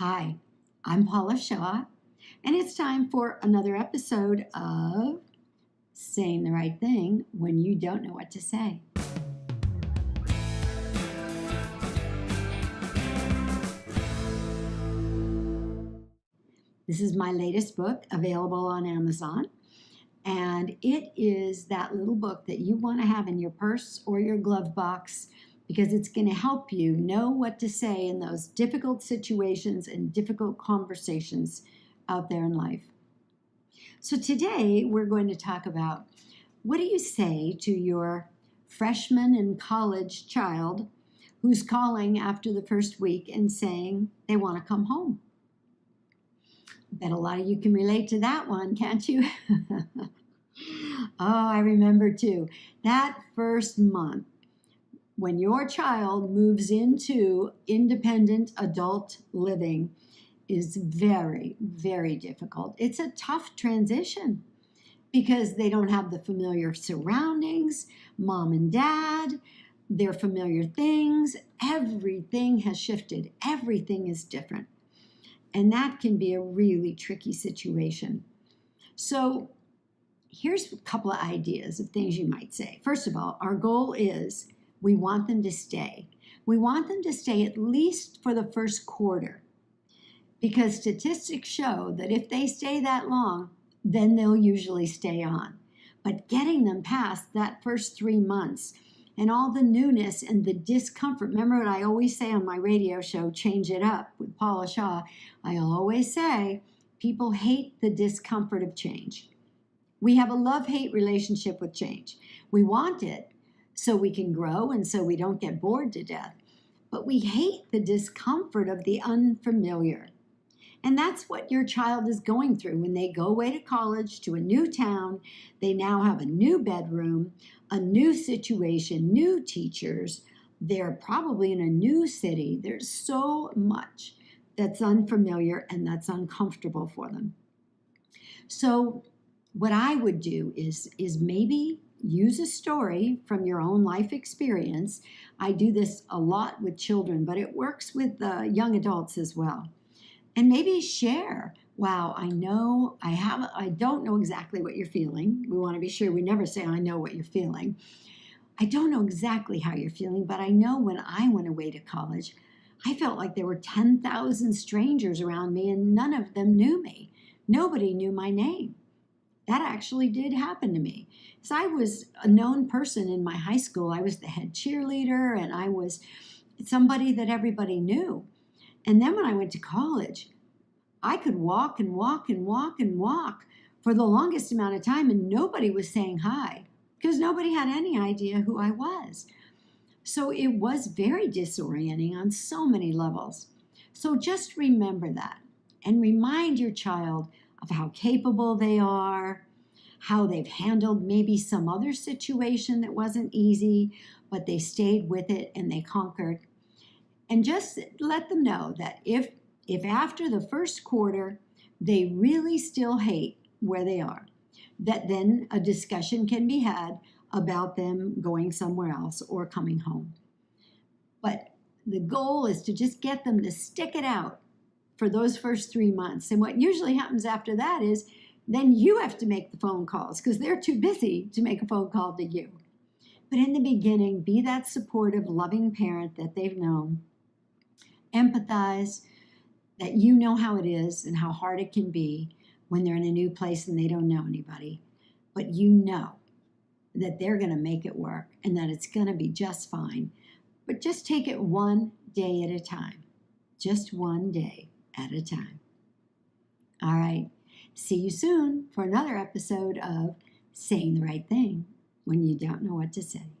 Hi, I'm Paula Shaw, and it's time for another episode of Saying the Right Thing When You Don't Know What to Say. This is my latest book, available on Amazon, and it is that little book that you want to have in your purse or your glove box because it's going to help you know what to say in those difficult situations and difficult conversations out there in life. So today we're going to talk about what do you say to your freshman and college child who's calling after the first week and saying they want to come home. Bet a lot of you can relate to that one, can't you? Oh, I remember too. That first month, when your child moves into independent adult living, is very, very difficult. It's a tough transition because they don't have the familiar surroundings, mom and dad, their familiar things. Everything has shifted. Everything is different. And that can be a really tricky situation. So here's a couple of ideas of things you might say. First of all, our goal is we want them to stay. We want them to stay at least for the first quarter because statistics show that if they stay that long, then they'll usually stay on. But getting them past that first 3 months and all the newness and the discomfort. Remember what I always say on my radio show, Change It Up with Paula Shaw. I always say people hate the discomfort of change. We have a love-hate relationship with change. We want it so we can grow and so we don't get bored to death. But we hate the discomfort of the unfamiliar. And that's what your child is going through when they go away to college, to a new town. They now have a new bedroom, a new situation, new teachers. They're probably in a new city. There's so much that's unfamiliar and that's uncomfortable for them. So what I would do is maybe use a story from your own life experience. I do this a lot with children, but it works with young adults as well. And maybe share, wow, I don't know exactly what you're feeling. We want to be sure we never say, I know what you're feeling. I don't know exactly how you're feeling, but I know when I went away to college, I felt like there were 10,000 strangers around me and none of them knew me. Nobody knew my name. That actually did happen to me. So I was a known person in my high school. I was the head cheerleader and I was somebody that everybody knew. And then when I went to college, I could walk and walk and walk and walk for the longest amount of time and nobody was saying hi because nobody had any idea who I was. So it was very disorienting on so many levels. So just remember that and remind your child of how capable they are, how they've handled maybe some other situation that wasn't easy, but they stayed with it and they conquered. And just let them know that if after the first quarter, they really still hate where they are, that then a discussion can be had about them going somewhere else or coming home. But the goal is to just get them to stick it out for those first 3 months. And what usually happens after that is then you have to make the phone calls because they're too busy to make a phone call to you. But in the beginning, be that supportive, loving parent that they've known. Empathize that you know how it is and how hard it can be when they're in a new place and they don't know anybody. But you know that they're going to make it work and that it's going to be just fine. But just take it one day at a time. Just one day at a time. All right. See you soon for another episode of Saying the Right Thing When You Don't Know What to Say.